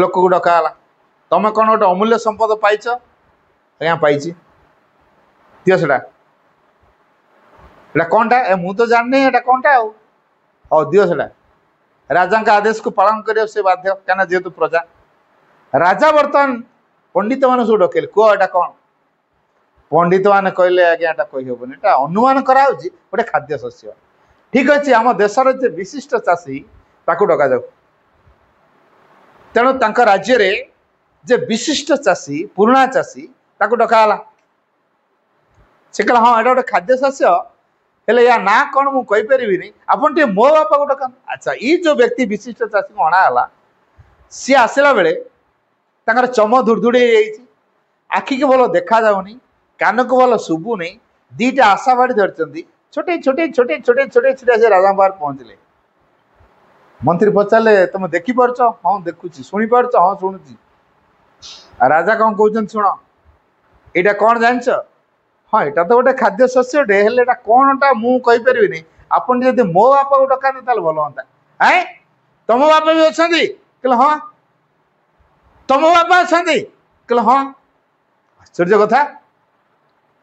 ଲୋକକୁ ଡକା ହେଲା, ତମେ କ'ଣ ଗୋଟେ ଅମୂଲ୍ୟ ସମ୍ପଦ ପାଇଛ? ଆଜ୍ଞା ପାଇଛି। ଦିଅ ସେଟା, ଏଟା କ'ଣଟା? ମୁଁ ତ ଜାଣିନି ଏଟା କ'ଣଟା। ଆଉ ହଉ ଦିଅ ସେଟା। ରାଜାଙ୍କ ଆଦେଶକୁ ପାଳନ କରିବାକୁ ସେ ବାଧ୍ୟ, କାହିଁକିନା ଯେହେତୁ ପ୍ରଜା। ରାଜା ବର୍ତ୍ତମାନ ପଣ୍ଡିତ ମାନଙ୍କୁ ସବୁ ଡକେଇଲେ, କୁହ ଏଟା କ'ଣ? ପଣ୍ଡିତ ମାନେ କହିଲେ ଆଜ୍ଞା ଏଟା କହିହେବନି, ଏଟା ଅନୁମାନ କରାହେଉଛି ଗୋଟେ ଖାଦ୍ୟ ଶସ୍ୟ। ଠିକ ଅଛି, ଆମ ଦେଶର ଯେ ବିଶିଷ୍ଟ ଚାଷୀ ତାକୁ ଡକାଯାଉ। ତେଣୁ ତାଙ୍କ ରାଜ୍ୟରେ ଯେ ବିଶିଷ୍ଟ ଚାଷୀ, ପୁରୁଣା ଚାଷୀ, ତାକୁ ଡକା ହେଲା। ସେ କହିଲା ହଁ ଏଟା ଗୋଟେ ଖାଦ୍ୟ ଶସ୍ୟ, ହେଲେ ୟା ନାଁ କ'ଣ ମୁଁ କହିପାରିବିନି, ଆପଣ ଟିକେ ମୋ ବାପାକୁ ଡକାନ୍ତୁ। ଆଚ୍ଛା, ଏଇ ଯୋଉ ବ୍ୟକ୍ତି ବିଶିଷ୍ଟ ଚାଷୀକୁ ଅଣା ହେଲା, ସିଏ ଆସିଲା ବେଳେ ତାଙ୍କର ଚମ ଧୁଡ଼ଧୁଡ଼ି ହେଇଯାଇଛି, ଆଖିକି ଭଲ ଦେଖାଯାଉନି, କାନକୁ ଭଲ ଶୁଭୁନି, ଦିଟା ଆଶା ବାଡ଼ି ଧରିଛନ୍ତି, ଛୋଟେ ଛୋଟେ ଛୋଟେ ଛୋଟେ ଛୋଟେ ଛୋଟେ ସେ ରାଜାଙ୍କ ପାଖରେ ପହଞ୍ଚିଲେ। ମନ୍ତ୍ରୀ ପଚାରିଲେ ତମେ ଦେଖିପାରୁଛ? ହଁ ଦେଖୁଛି। ଶୁଣିପାରୁଛ? ହଁ ଶୁଣୁଛି। ରାଜା କ'ଣ କହୁଛନ୍ତି ଶୁଣ, ଏଇଟା କ'ଣ ଜାଣିଛ? ହଁ ଏଇଟା ତ ଗୋଟେ ଖାଦ୍ୟ ଶସ୍ୟଟେ, ହେଲେ ଏଟା କ'ଣଟା ମୁଁ କହିପାରିବିନି, ଆପଣ ଯଦି ମୋ ବାପାକୁ ଡକାନ୍ତି ତାହେଲେ ଭଲ ହୁଅନ୍ତା। ତମ ବାପା ବି ଅଛନ୍ତି? କହିଲେ ହଁ। ତମ ବାପା ଅଛନ୍ତି? କହିଲେ ହଁ। ଆଶ୍ଚର୍ଯ୍ୟ କଥା।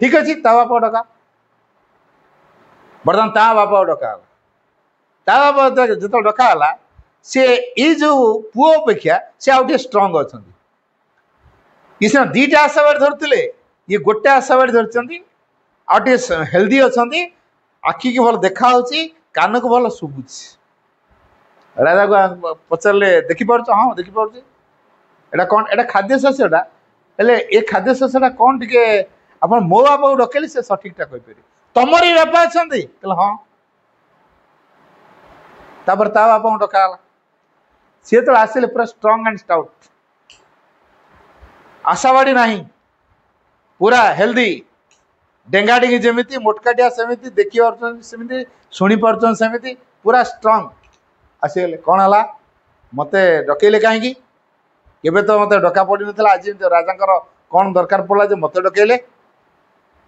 ଠିକ ଅଛି, ତା ବାପାକୁ ଡକା। ବର୍ତ୍ତମାନ ତା ବାପାକୁ ଡକା ହେଲା। ତା ବାପା ଯେତେବେଳେ ଡକା ହେଲା, ସେ ଏଇ ଯୋଉ ପୁଅ ଅପେକ୍ଷା ସେ ଆଉ ଟିକେ ଷ୍ଟ୍ରଙ୍ଗ ଅଛନ୍ତି। ଇଏ ସିନା ଦିଟା ଆଶାବାଡ଼ି ଧରୁଥିଲେ, ଇଏ ଗୋଟେ ଆଶାବାଡ଼ି ଧରିଛନ୍ତି, ଆଉ ଟିକେ ହେଲ୍ଦି ଅଛନ୍ତି, ଆଖିକି ଭଲ ଦେଖାଯାଉଛି, କାନକୁ ଭଲ ଶୁଭୁଛି। ରାଜାକୁ ପଚାରିଲେ ଦେଖିପାରୁଛ? ହଁ ଦେଖିପାରୁଛି। ଏଟା କ'ଣ? ଏଟା ଖାଦ୍ୟ ଶସ୍ୟଟା, ହେଲେ ଏ ଖାଦ୍ୟ ଶସ୍ୟଟା କ'ଣ ଟିକେ ଆପଣ ମୋ ବାପାକୁ ଡକେଇଲେ ସେ ସଠିକଟା କହିପାରିବେ। ତମର ବି ବାପା ଅଛନ୍ତି? କହିଲେ ହଁ। ତାପରେ ତା ବାପାଙ୍କୁ ଡକା ହେଲା। ସିଏ ଯେତେବେଳେ ଆସିଲେ ପୁରା ଷ୍ଟ୍ରଙ୍ଗ ଆଣ୍ଡ ଷ୍ଟାଉଟ, ଆଶାବାଡ଼ି ନାହିଁ, ପୁରା ହେଲ୍ଦି, ଡେଙ୍ଗାଡିଙ୍ଗି ଯେମିତି, ମୋଟକାଟିଆ ସେମିତି, ଦେଖିପାରୁଛନ୍ତି ସେମିତି, ଶୁଣିପାରୁଛନ୍ତି ସେମିତି, ପୁରା ଷ୍ଟ୍ରଙ୍ଗ। ଆସିଗଲେ। କ'ଣ ହେଲା, ମତେ ଡକେଇଲେ କାହିଁକି? କେବେ ତ ମତେ ଡକା ପଡ଼ିନଥିଲା, ଆଜି ରାଜାଙ୍କର କ'ଣ ଦରକାର ପଡ଼ିଲା ଯେ ମତେ ଡକେଇଲେ?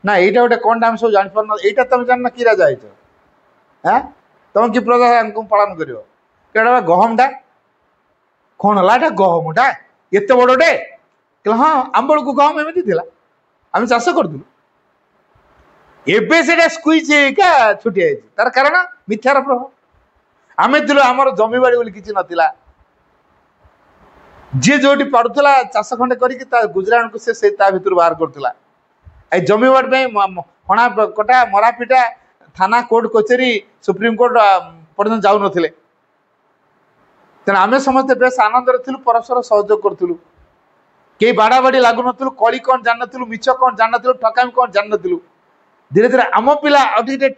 ନା ଏଇଟା ଗୋଟେ କ'ଣଟା ଆମେ ସବୁ ଜାଣିପାରୁନ, ଏଇଟା ତମେ ଜାଣିନ କି ରାଜା ହେଇଛ? ତମେ କି ପ୍ରଜା ପାଳନ କରିବ? ଏଇଟା ଗହମଟା। କ'ଣ ହେଲା ଏଟା? ଗହମଟା ଏତେ ବଡ଼ଟେ? କହିଲେ ହଁ, ଆମ ବେଳକୁ ଗହମ ଏମିତି ଥିଲା, ଆମେ ଚାଷ କରୁଥିଲୁ। ଏବେ ସେଟା ସ୍କୁଇଜ୍ ହେଇକା ଛୁଟିଆ ହେଇଛି। ତାର କାରଣ ମିଥ୍ୟାର ପ୍ରଭାବ। ଆମେ ଥିଲୁ, ଆମର ଜମିବାଡ଼ି ବୋଲି କିଛି ନଥିଲା, ଯିଏ ଯୋଉଠି ପାରୁଥିଲା ଚାଷ ଖଣ୍ଡେ କରିକି ତା ଗୁଜୁରାଣକୁ ସେ ତା ଭିତରୁ ବାହାର କରୁଥିଲା। এই জমিবাড়ি ପାଇଁ ହଣା କଟା, ମରା ପିଟା, ଥାନା କୋର୍ଟ କଚେରୀ, ସୁପ୍ରିମକୋର୍ଟ ପର୍ଯ୍ୟନ୍ତ ଯାଉନଥିଲେ। ତେଣୁ ଆମେ ସମସ୍ତେ ବେଶ ଆନନ୍ଦରେ ଥିଲୁ, ପରସ୍ପର ସହଯୋଗ କରୁଥିଲୁ, କେହି ବାଡ଼ାବାଡ଼ି ଲାଗୁନଥିଲୁ, କଳି କ'ଣ ଜାଣିନଥିଲୁ, ମିଛ କ'ଣ ଜାଣିନଥିଲୁ, ଠକାମି କ'ଣ ଜାଣିନଥିଲୁ। ଧୀରେ ଧୀରେ ଆମ ପିଲା ଆଉ ଟିକେ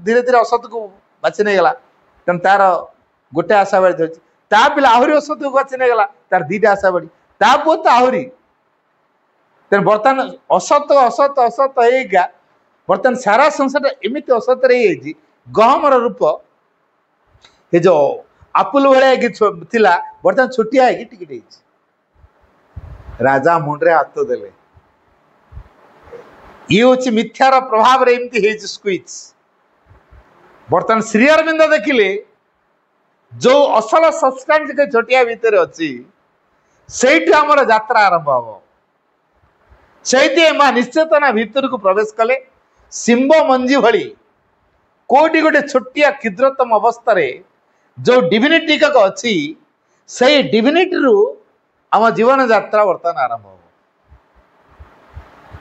ଧୀରେ ଧୀରେ ଅସତକୁ ବାଛି ନେଇଗଲା, ତେଣୁ ତାର ଗୋଟେ ଆଶାବାଡ଼ି ଧରିଛି। ତା ପିଲା ଆହୁରି ଅସତକୁ ବାଛି ନେଇଗଲା, ତାର ଦିଟା ଆଶାବାଡ଼ି। ତା ପୁଅ ତ ଆହୁରି। ତେଣୁ ବର୍ତ୍ତମାନ ଅସତ ଅସତ ଅସତ ହେଇକା ବର୍ତ୍ତମାନ ସାରା ସଂସାରଟା ଏମିତି ଅସତରେ ହେଇଯାଇଛି, ଗହମର ରୂପ ଏ ଯୋଉ ଆପୁଲ ଭଳିଆ ହେଇକି ଥିଲା, ବର୍ତ୍ତମାନ ଛୋଟିଆ ହେଇକି ଟିକେ ହେଇଛି। ରାଜା ମୁଣ୍ଡରେ ହାତ ଦେଲେ। ଇଏ ହଉଛି ମିଥ୍ୟାର ପ୍ରଭାବରେ ଏମିତି ହେଇଛି ସ୍କୁଇଜ୍। ବର୍ତ୍ତମାନ ଶ୍ରୀ ଅରବିନ୍ଦ ଦେଖିଲେ ଯୋଉ ଅସଲ ସବଷ୍ଟାନ୍ସ ଛୋଟିଆ ଭିତରେ ଅଛି, ସେଇଠୁ ଆମର ଯାତ୍ରା ଆରମ୍ଭ ହବ। ସେଇଠି ମା ନିଶ୍ଚେତନା ଭିତରକୁ ପ୍ରବେଶ କଲେ। ଶିମ୍ବ ମଞ୍ଜି ଭଳି କୋଉଠି ଗୋଟେ ଛୋଟିଆ କ୍ଷୁଦ୍ରତମ ଅବସ୍ଥାରେ ଯୋଉ ଡିଭିନିଟି ଅଛି, ସେଇ ଡିଭିନିଟିରୁ ଆମ ଜୀବନ ଯାତ୍ରା ବର୍ତ୍ତମାନ ଆରମ୍ଭ ହବ।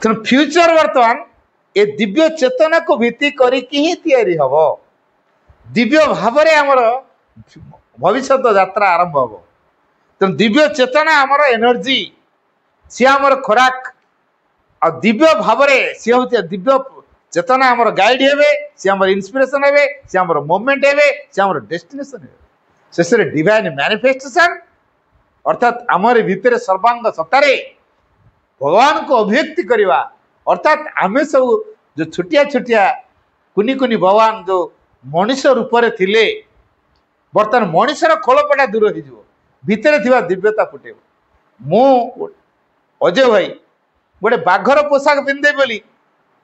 ତେଣୁ ଫ୍ୟୁଚର ବର୍ତ୍ତମାନ ଏ ଦିବ୍ୟ ଚେତନାକୁ ଭିତ୍ତି କରିକି ହିଁ ତିଆରି ହବ। ଦିବ୍ୟ ଭାବରେ ଆମର ଭବିଷ୍ୟତ ଯାତ୍ରା ଆରମ୍ଭ ହବ। ତେଣୁ ଦିବ୍ୟ ଚେତନା ଆମର ଏନର୍ଜି, ସିଏ ଆମର ଖୋରାକ, आ दिव्य भाव सी हूँ दिव्य चेतना आमर गाइड हे सी आम इन्स्पिरेसन हे सी आम मोमेंट हे सी आम डेस्टिनेशन हे शेष डिवाइन मैनिफेस्टेशन अर्थात आमर भितर सर्वांग सत्तारे भगवान को अभिव्यक्ति करवा अर्थात आम सब जो छोटिया छोटिया कुनी कुनी भगवान जो मनीष रूप से थिले बर्तमान मनीषर खोलपटा दूर हो भितर थिबा दिव्यता फुटे मु अजय भाई गोटे बाघर पोशाक पिंधे बोली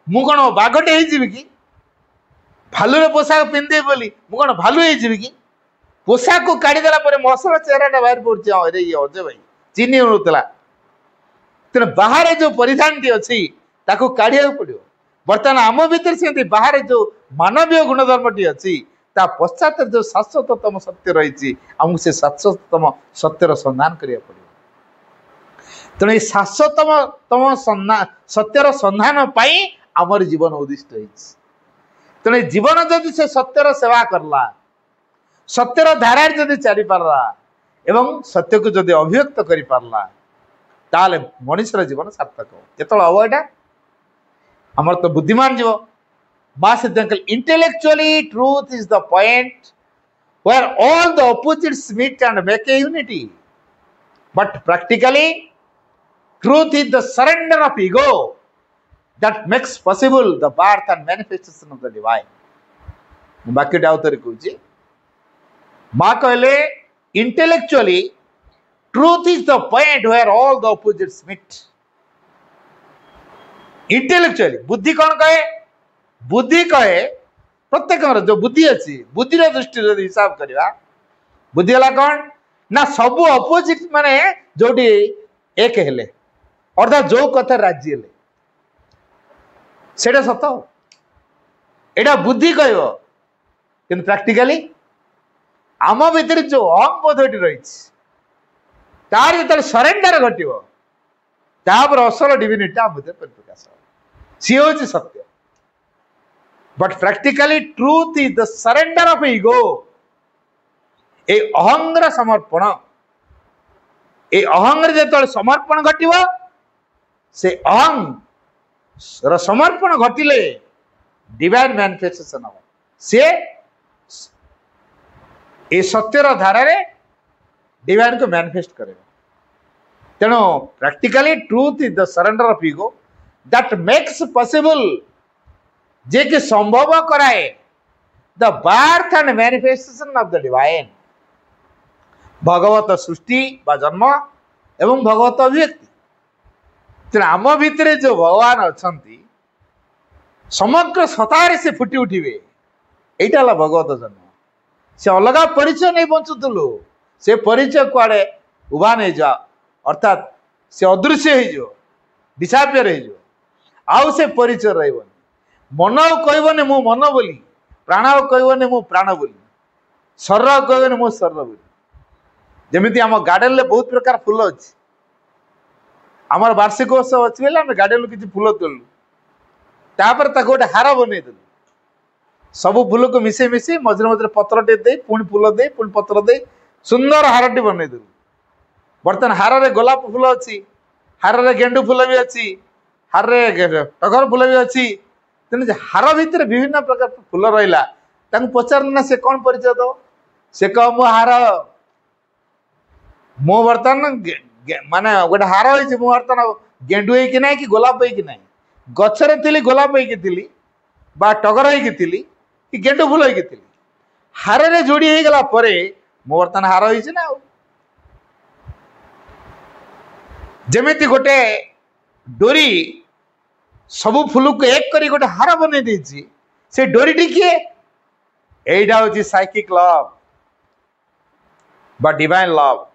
मु कौन बाघटे हो कि भालुर पोशाक पिंधे बोली मु कौन भालू हो कि पोशाक को काढ़ीदेला मसल चेहराटा बाहर पड़े अरे ये अजय भाई चिन्ह होता तेना बाहर जो परिधान टी अच्छी काढ़ा पड़ो बर्तमान आम भीतर से बाहर जो मानवीय गुणधर्म टी अच्छी ता पश्चात जो शाश्वततम सत्य रही आमको से शाश्वततम सत्यर संधान करिया पड़ो तेणु ये शाश्वततम सत्यर संधान पाई आमर जीवन उद्दिष्ट तेणु जीवन जदि से सत्यर सेवा करला सत्यर धारार जदि चली पारला एवं सत्य को जदि अभिव्यक्त करि पारला ताले मनुष्यर जीवन सार्थक केतल हब एटा आमर तो बुद्धिमान जीव मास intellectually truth is the point where all the opposites meet and make a unity but practically truth is the surrender of ego that makes possible the birth and manifestation of the divine बाकी आउथरे कहूँ माँ कहले intellectually truth is the point where all the opposites meet intellectually बुद्धि कौन कहे बुद्धि कहे प्रत्येक जो बुद्धि अच्छी बुद्धिर दृष्टि जो हिसाब करवा बुद्धि है कौन ना सबू अपोजिट माने जोटी एक हेले अर्थात जो कथा राजी हेले सेटा सत एटा बुद्धि कह कि प्रैक्टिकली आम भीतर जो अहम बोधटी रही तार जो सरेंडर घटो तापर असल डिविनिटी आम भीतर प्रकाश सी हूँ सत्य but practically truth is the surrender of ego A a hunger समर्पण ए अहंगर जो समर्पण घटव से अहंग समर्पण घटिले डिवाइन मैनिफेस्टेशन हम से ए सत्यर धारा रे डिवाइन को मैनिफेस्ट करे तेणु practically truth is the surrender of ego that makes possible जे कि संभव कराए the birth and manifestation of the divine भगवत सृष्टि बा जन्म एवं भगवत अभिव्यक्ति तेणु आम भितर जो भगवान अच्छा समग्र सतारे से फुटी उठे यहाँ भगवत जन्म से अलग परिचय नहीं बंचुलु से परिचय कुआड़े उभा नहीं जा अर्थात से अदृश्य हो डिसापियर हो आउ से परिचय रही मन कहबने मो मन बोली प्राण कहबने मो प्राण बोली शरीर कहबने मो शरीर बोली जमी आम गार्डन में बहुत प्रकार फूल अच्छी आमर वार्षिकोत्सव अच्छी बोले आम गार्डन किसी फूल तोलु तापर गोटे हार बनईदेलु सबू फूल को मिसे मिसे मझे मझे पत्र दे पुणी फूल दे पुणी पत्र दे सुंदर हारटी बनईदेलु बर्तमान हार रे गोलाप फूल अच्छी हार रे गेंडू फूल भी अच्छी हार रे टगर फूल भी अच्छी तेना हार भितर विभिन्न प्रकार फूल रहा पचार से कौन परिचय दो से कह मो हार मो बर्तमान माने गोटे हार हो बर्तमान गेंडू हो कि गोलाप हो कि गचरे थी गोलाप हो टगर हो कि गेंडू फूल हो हार रे जोड़ी हो गला परे मो बर्तमान हार हो जमीती गोटे डोरी सबू फूल को एक करी गोटे हार बन से डोरी टी किए एटा हूँ साइकिक लव बा डिवाइन लव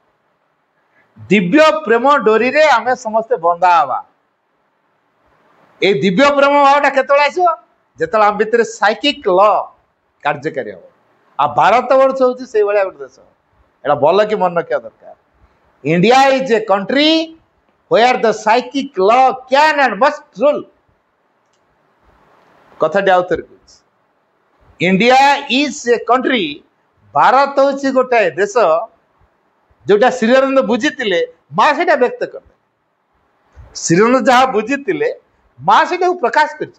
दिव्य प्रेम डोरी रे आमे समस्ते बंधा हवा ए दिव्य प्रेम भावटा केतल आसो जो आम भितर साइकिक लव कार्यकारी हम आ भारत वर्ष हूँ से भाया गोटे देश एटा भल कि मन रखा दरकार India is a country where the psychic law can and must rule कथाटी आउथर India is a country Bharat हूँ गोटे देश जोटा श्रीअरविंद बुझी माँ से व्यक्त करते श्रीअरविंद जहाँ बुझी माँ से प्रकाश कर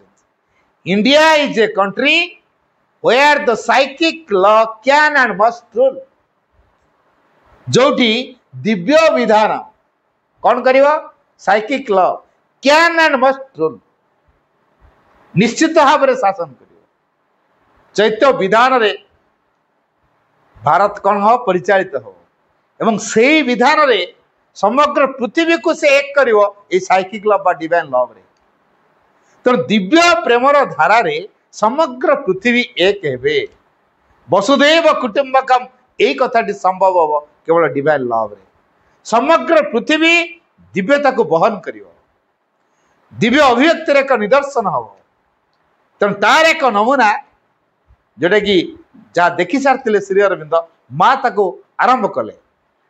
India is a country where the psychic law can and must rule जोटी दिव्य विधान कौन करिवो psychic law can and must rule निश्चित भाव में शासन करिवो चैत्य विधान रे भारत कौन हो परिचालित हो एवं से विधान रे समग्र पृथ्वी को से एक करिवो ए साइकिक लॉ बा डिवाइन लॉ रे तो दिव्य प्रेमर धारा रे समग्र पृथ्वी एक हेबे वसुदेव कुटुंबकम यही कथाटी संभव हम केवल डिवाइन लॉ रे समग्र पृथ्वी दिव्यता को बहन करिवो दिव्य अभिव्यक्तिर एक निदर्शन हम तेणु तार एक नमूना जोटा कि जहाँ देखी सारी श्री अरविंद माँ ताको आरंभ कले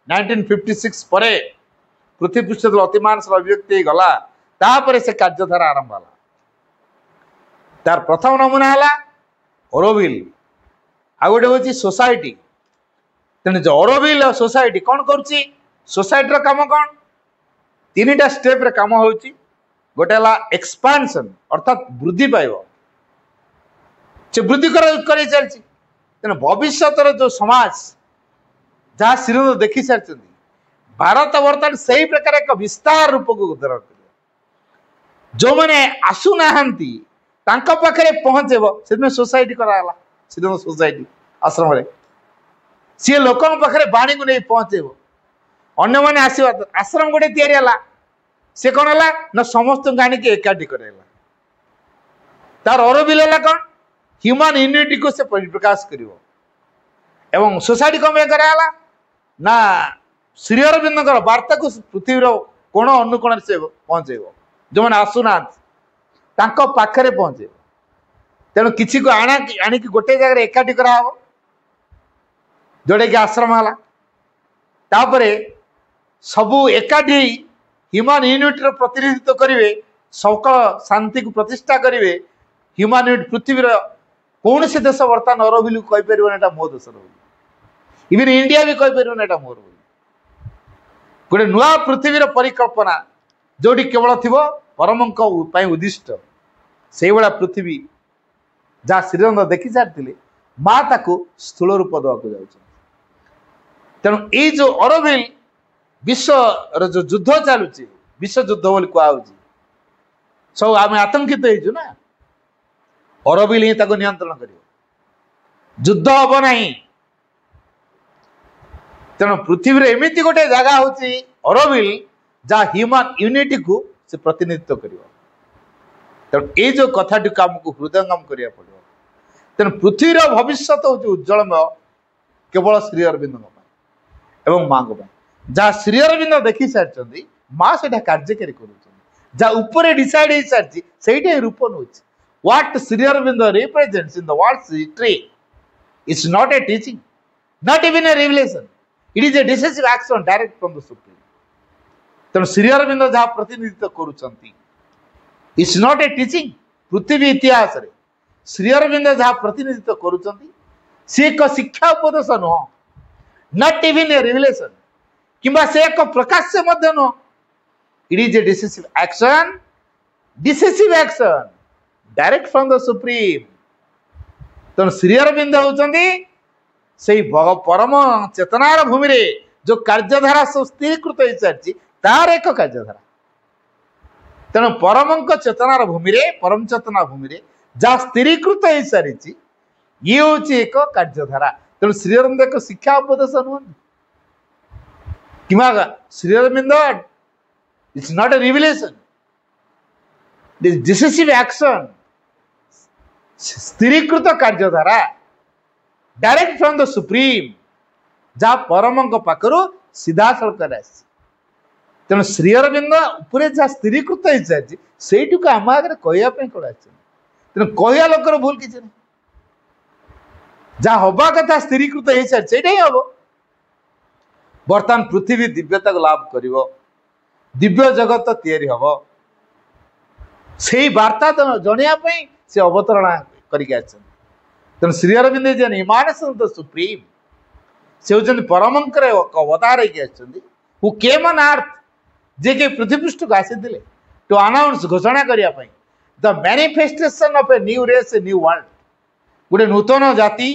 1956 पर पृथ्वी पृष्ठ अतिमानस अभिव्यक्ति गला तापर से कार्यधारा आरंभ है तार प्रथम नमूना है ऑरोविल आ गोटे हूँ सोसाइटी तेणु जो ऑरोविल और सोसाइटी कौन करुच्ची सोसाइटी काम कौन तीन टा स्टेप रे काम हो गोटे है एक्सपांशन अर्थात वृद्धि पाइब से वृद्धि कर चलती तेना भविष्य जो समाज जहाँ श्रीरंग देखी सारी भारत बर्तमान से ही प्रकार एक विस्तार रूप को धारण कर जो मैंने आसुना पाखे पहुंचेब से सोसाइटी कराला श्रीरंग सोसाइटी आश्रम सी लोक पाखे बाणी को नहीं पहुंचेब अन्य मैंने आसवा आश्रम गोटे या सी कौन है ना समस्त आनिक एकाठी कराला तार ऑरोविल है कौन ह्यूमन यूनिटी को से प्रकाश करिवो एवं सोसाइटी कम कराला ना श्री अरविंद वार्ता को पृथ्वी कोण अनुकोण से पहुंचेब जो मैंने आसुना पाखे पहुंचे तेणु किसी को आणिक गोटे जगह एकाठी कराव जोटा कि आश्रम है तापर सबू एकाठी ह्यूमन यूनिटर प्रतिनिधित्व करेंगे सकल शांति को प्रतिष्ठा करेंगे ह्यूमन यूनिट पृथ्वी कौन से देश बर्तमान ऑरोविल कहीपर मो देश इवन इंडिया भी कहीपर मोर गोटे नुआ पृथ्वी परिकल्पना जोटी केवल थी परम उद्दिष्ट से भाया पृथ्वी जहाँ श्रीरंग देखी सारी माँ ताको स्थूल रूप देवाक जा तेणु ये जो ऑरोविल विश्व जो युद्ध चलुची विश्व युद्ध बोली कहु सब आम आतंकित होना ऑरोविल ही ताको नियंत्रण कर युद्ध हम ना तेणु पृथ्वी रे एमती गोटे जगह हूँ ऑरोविल जहाँ ह्यूमन यूनिटी को से प्रतिनिधित्व कर तेणु ये जो कथाटी आमको हृदयंगम करा पड़ो तेणु पृथ्वीर भविष्य हूँ उज्जवलमय केवल श्री अरविंद एवं माँ को जहाँ श्री अरविंद देखी सारी माँ से कार्यकारी कर डिसाइड हो सारी से रूप now what Sri Aurobindo represents in the world history it's not a teaching not even a revelation it is a decisive action direct from the supreme तेणु श्री अरविंद जहाँ प्रतिनिधित्व करुँच इट्स नॉट ए टीचिंग पृथ्वी इतिहास रे श्री अरविंद जहाँ प्रतिनिधित्व करुँच सी एक शिक्षा उपदेश नुह नॉट इवन ए रिविलेशन किंबा से एक प्रकाश से मध्य नुह it is a decisive action direct from the supreme तेणु श्री अरविंद होती से परम चेतनार भूमि रे जो कार्यधारा सब स्थिरीकृत हो सारी तार एक कार्यधारा तेणु परम चेतनार भूमि रे परम चेतना भूमि रे जहाँ स्थिरीकृत हो सारी ये हूँ एक कार्यधारा तेणु श्री अरविंद एक शिक्षा उपदेश नुह कि Sri Aurobindo it's not a revelation decisive action स्थिरीकृत कार्यधारा डायरेक्ट फ्रॉम द सुप्रीम जहाँ परम पाखर सीधा सड़क तेणु श्री अरविंद उपरे जहाँ स्थिरीकृत हो सारी से आम आगे कहवाई कौन तेणु कहवा लोकर भूल किसी नहीं जहाँ हवा कथा स्थिरीकृत हो सारी से ही हम बर्तमान पृथ्वी दिव्यता को लाभ कर दिव्य जगत तैयारी हम से वार्ता जनवाई से अवतरणा करके तेणु श्री अरविंद जेन इमानेशन द सुप्रीम से होती परमंकर अवतार हु केम ऑन अर्थ जे के पृथ्वी पृष्ठ को आसी टू अनाउंस घोषणा करने the manifestation of a new race a new world गोटे नूतन जाति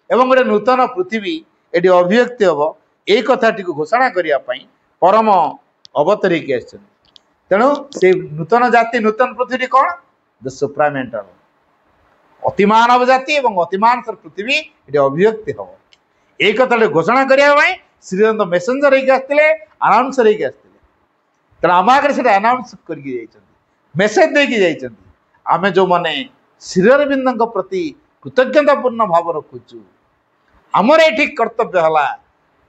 एवं गोटे नूतन पृथ्वी एटी अभिव्यक्ति हम यही कथाटी घोषणा करने परम अवतरिक तेणु से नूतन जाति नूतन पृथ्वी कौन द सुप्रामेंटल अतिमानव जाति और अतिमान पृथ्वी ये अभिव्यक्ति हम यही कथा घोषणा करने श्रीरंद मेसेंजर होते अनाउंसर होते तेणु आम आगे से अनाउंस करके मेसेज देकी आम जो मैंने श्रीअरविंद प्रति कृतज्ञतापूर्ण भाव रखुचु आमर ये कर्तव्य है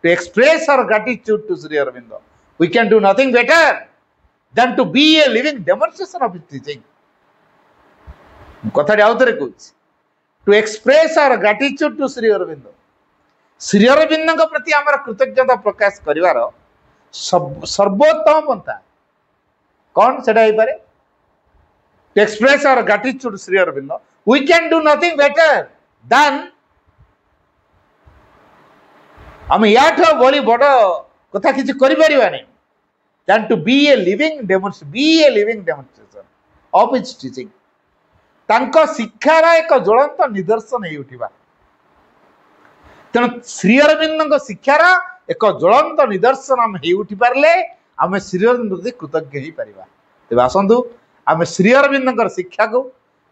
to express our gratitude to Sri Aurobindo we can do nothing better than to be a living demonstration of his teaching कथाटी आउ थे कहूँ to express our gratitude to Sri Aurobindo प्रति आमर कृतज्ञता प्रकाश करिवार सर्वोत्तम पंथा कौन से to express our gratitude Sri Aurobindo we can do nothing better than आम या बड़ी बड़ कथा किसी करें than to be a living demonstration of his teaching तांको शिक्षार एक ज्वलंत निदर्शन हो उठा तेणु श्रीअरविंद शिक्षार एक ज्वलंत निदर्शन आम हो उठी पारे आम श्रीअरविंद प्रति कृतज्ञ हो पार तेज आसतु आम श्रीअरविंद शिक्षा को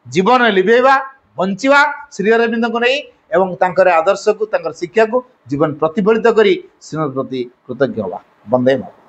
जीवन में लिभेवा बंचा श्रीअरविंद को नहीं एवं तांकर आदर्श को शिक्षा को जीवन प्रतिफलित करी श्रीमद प्रति कृतज्ञ हवा। वंदे मातरम।